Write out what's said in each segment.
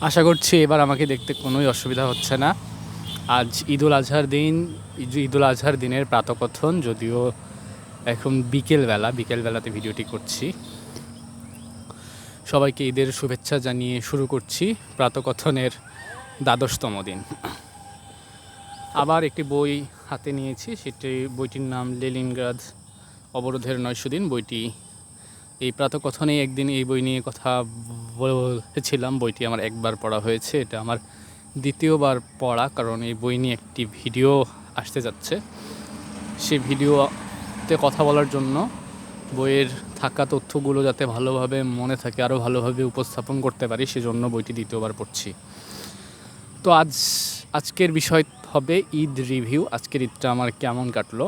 আশা করছি এবার আমাকে দেখতে কোনোই অসুবিধা হচ্ছে না। আজ ঈদুল আজহার দিন, ঈদুল আজহার দিনের প্রাতঃকথন, যদিও এখন বিকেলবেলাতে ভিডিওটি করছি। সবাইকে ঈদের শুভেচ্ছা জানিয়ে শুরু করছি প্রাতঃকথনের ১২তম দিন। আবার একটি বই হাতে নিয়েছি, বইটির নাম লেনিনগ্রাদ অবরোধের ৯০০ দিন। বইটি এই প্রাতঃকথনে একদিন এই বই নিয়ে কথা বলেছিলাম। বইটি আমার একবার পড়া হয়েছে, এটা আমার দ্বিতীয়বার পড়া, কারণ এই বই নিয়ে একটি ভিডিও আসতে যাচ্ছে। সেই ভিডিওতে কথা বলার জন্য বইয়ের থাকা তথ্যগুলো যাতে ভালোভাবে মনে থাকে, আরও ভালোভাবে উপস্থাপন করতে পারি, সেজন্য বইটি দ্বিতীয়বার পড়ছি। তো আজকের বিষয় হবে ঈদ রিভিউ। আজকের ঈদটা আমার কেমন কাটলো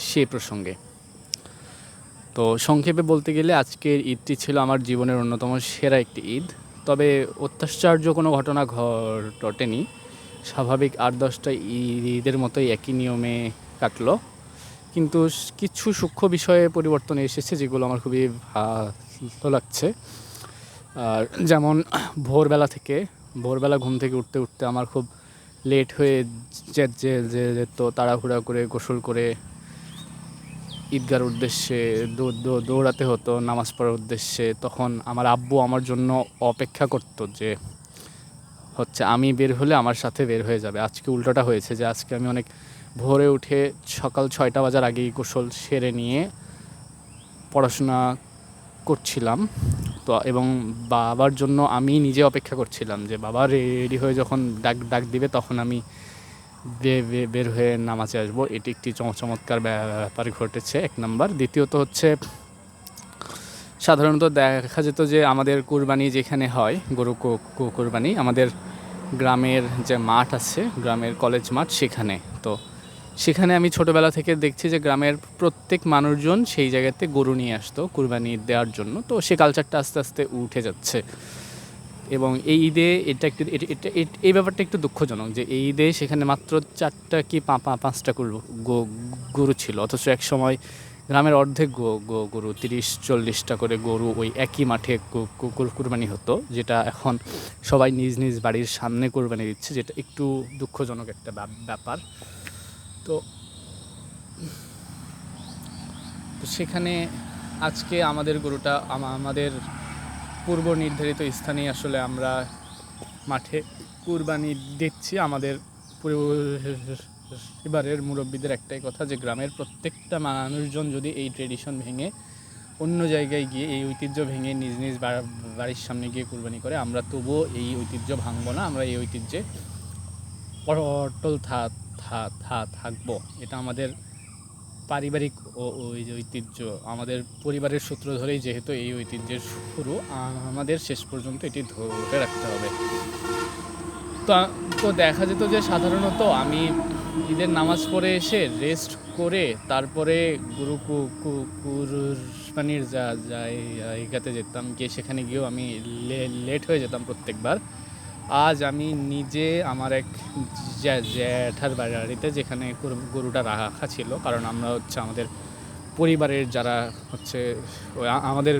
সে প্রসঙ্গে। তো সংক্ষেপে বলতে গেলে আজকের ঈদটি ছিল আমার জীবনের অন্যতম সেরা একটি ঈদ। তবে অত্যাশ্চর্য কোনো ঘটনা ঘটেনি, স্বাভাবিক ৮-১০টা ঈদের মতোই একই নিয়মে কাটলো। কিন্তু কিছু সূক্ষ্ম বিষয়ে পরিবর্তন এসেছে, যেগুলো আমার খুবই ভালো লাগছে। আর যেমন ভোরবেলা ঘুম থেকে উঠতে আমার খুব লেট হয়ে যেত। তাড়াহুড়া করে গোসল করে ঈদগার উদ্দেশ্যে দৌড়াতে হতো নামাজ পড়ার উদ্দেশ্যে। তখন আমার আব্বু আমার জন্য অপেক্ষা করতো, যে আমি বের হলে আমার সাথে বের হয়ে যাবে। আজকে উল্টোটা হয়েছে, যে আজকে আমি অনেক ভোরে উঠে সকাল ৬টা বাজার আগেই গোসল সেরে নিয়ে পড়াশোনা করছিলাম। তো এবং বাবার জন্য আমি নিজে অপেক্ষা করছিলাম, যে বাবা রেডি হয়ে যখন ডাক দিবে তখন আমি বের হয়ে নামাজে আসবো। এটি একটি চমৎকার ব্যাপার ঘটেছে, এক নাম্বার। দ্বিতীয়ত হচ্ছে, সাধারণত দেখা যেত যে আমাদের কুরবানি যেখানে হয়, গরু কুরবানি, আমাদের গ্রামের যে মাঠ আছে, গ্রামের কলেজ মাঠ, সেখানে আমি ছোটোবেলা থেকে দেখছি যে গ্রামের প্রত্যেক মানুষজন সেই জায়গাতে গরু নিয়ে আসতো কুরবানি দেওয়ার জন্য। তো সে কালচারটা আস্তে আস্তে উঠে যাচ্ছে। এবং এই ঈদে এই ব্যাপারটা একটু দুঃখজনক, যে এই ঈদে সেখানে মাত্র 4টা কি 5টা গরু ছিল, অথচ এক সময় গ্রামের অর্ধেক গরু, 30-40টা করে গরু ওই একই মাঠে কুরবানি হতো, যেটা এখন সবাই নিজ নিজ বাড়ির সামনে কুরবানি দিচ্ছে, যেটা একটু দুঃখজনক একটা ব্যাপার। তো সেখানে আজকে আমাদের গরুটা আমাদের পূর্ব নির্ধারিত স্থানে আসলে আমরা মাঠে কুরবানি দিচ্ছি। আমাদের পরিবারের মুরব্বীদের একটাই কথা, যে গ্রামের প্রত্যেকটা মানুষজন যদি এই ট্রেডিশন ভেঙে অন্য জায়গায় গিয়ে, এই ঐতিহ্য ভেঙে নিজ নিজ বাড়ির সামনে গিয়ে কুরবানি করে, আমরা তবুও এই ঐতিহ্য ভাঙবো না, আমরা এই ঐতিহ্যে অটল থাকবো। এটা আমাদের পারিবারিক ওই যে ঐতিহ্য, আমাদের পরিবারের সূত্র ধরেই যেহেতু এই ঐতিহ্যের শুরু, আমাদের শেষ পর্যন্ত এটি ধরে রাখতে হবে। তো দেখা যেত যে সাধারণত আমি ঈদের নামাজ পড়ে এসে রেস্ট করে তারপরে গরু কুরবানির জায়গাতে যেতাম, গিয়ে সেখানে গিয়েও আমি লেট হয়ে যেতাম প্রত্যেকবার। আজ আমি নিজে আমার এক জ্যাঠার বাড়িতে, যেখানে গরুটা রাখা ছিল, কারণ আমরা আমাদের পরিবারের যারা আমাদের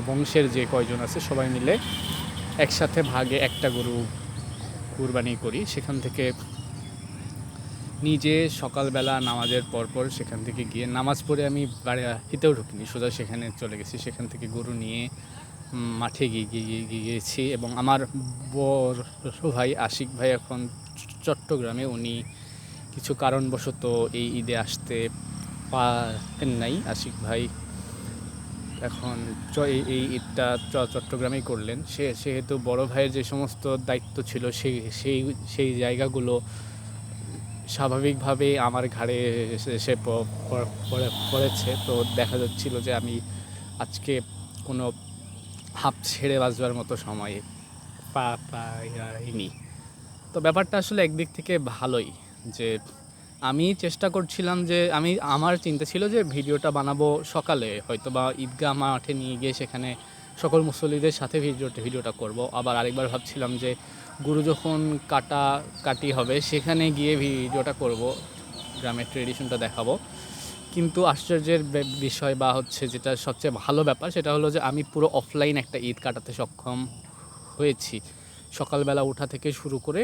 বংশের যে কয়জন আছে সবাই মিলে একসাথে ভাগে একটা গরু কুরবানি করি। সেখান থেকে নিজে সকালবেলা নামাজের পরপর সেখান থেকে গিয়ে নামাজ পড়ে আমি বাড়িতেও ঢুকিনি, সোজা সেখানে চলে গেছি। সেখান থেকে গরু নিয়ে মাঠে গিয়েছি। এবং আমার বড় ভাই আশিক ভাই এখন চট্টগ্রামে, উনি কিছু কারণবশত এই ঈদে আসতে পারেন নাই। আশিক ভাই এখন এই ঈদটা চট্টগ্রামেই করলেন। সেহেতু বড় ভাইয়ের যে সমস্ত দায়িত্ব ছিল সেই জায়গাগুলো স্বাভাবিকভাবেই আমার ঘাড়ে এসে পড়েছে। তো দেখা যাচ্ছিল যে আমি আজকে কোনো হাঁপ ছেড়ে বাঁচবার মতো সময় পাইনি। তো ব্যাপারটা আসলে একদিক থেকে ভালোই, যে আমি চেষ্টা করছিলাম, যে আমার চিন্তা ছিল যে ভিডিওটা বানাবো সকালে, হয়তো বা ঈদগাহ মাঠে নিয়ে গিয়ে সেখানে সকল মুসল্লিদের সাথে ভিডিওটা করব। আবার আরেকবার ভাবছিলাম যে গরু যখন কাটি হবে সেখানে গিয়ে ভিডিওটা করব, গ্রামের ট্রেডিশনটা দেখাবো। কিন্তু আশ্চর্যের বিষয় বা হচ্ছে যেটা সবচেয়ে ভালো ব্যাপার সেটা হলো যে আমি পুরো অফলাইন একটা ঈদ কাটাতে সক্ষম হয়েছি। সকালবেলা ওঠা থেকে শুরু করে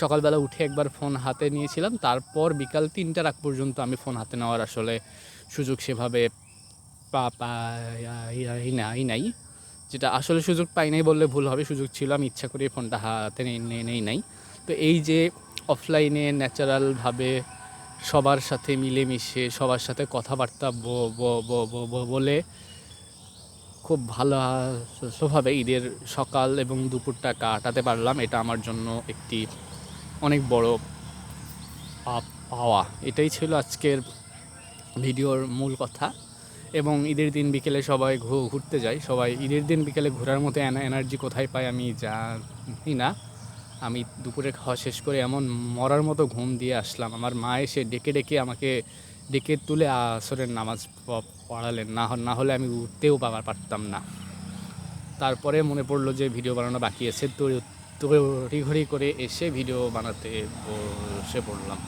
সকালবেলা উঠে একবার ফোন হাতে নিয়েছিলাম, তারপর বিকাল ৩টার আগ পর্যন্ত আমি ফোন হাতে নেওয়ার আসলে সুযোগ সেভাবে পাই নাই। যেটা আসলে সুযোগ পাই নাই বললে ভুল হবে, সুযোগ ছিল, আমি ইচ্ছা করে ফোনটা হাতে নেই নাই। তো এই যে অফলাইনে ন্যাচারালভাবে সবার সাথে মিলেমিশে সবার সাথে কথাবার্তা বলে খুব ভালোভাবে ঈদের সকাল এবং দুপুরটা কাটাতে পারলাম, এটা আমার জন্য একটি অনেক বড় পাওয়া। এটাই ছিল আজকের ভিডিওর মূল কথা। এবং ঈদের দিন বিকেলে সবাই ঘুরতে যায়, সবাই ঈদের দিন বিকেলে ঘোরার মতো এনার্জি কোথায় পায় আমি জানি না। আমি দুপুরে খাওয়া শেষ করে এমন মরার মতো ঘুম দিয়ে আসলাম, আমার মা এসে ডেকে আমাকে তুলে আসরের নামাজ পড়ালেন, না হলে আমি উঠতেও পারতাম না। তারপরে মনে পড়লো যে ভিডিও বানানো বাকি আছে, তো তড়িঘড়ি করে এসে ভিডিও বানাতে বসে পড়লাম।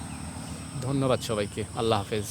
ধন্যবাদ সবাইকে, আল্লাহ হাফেজ।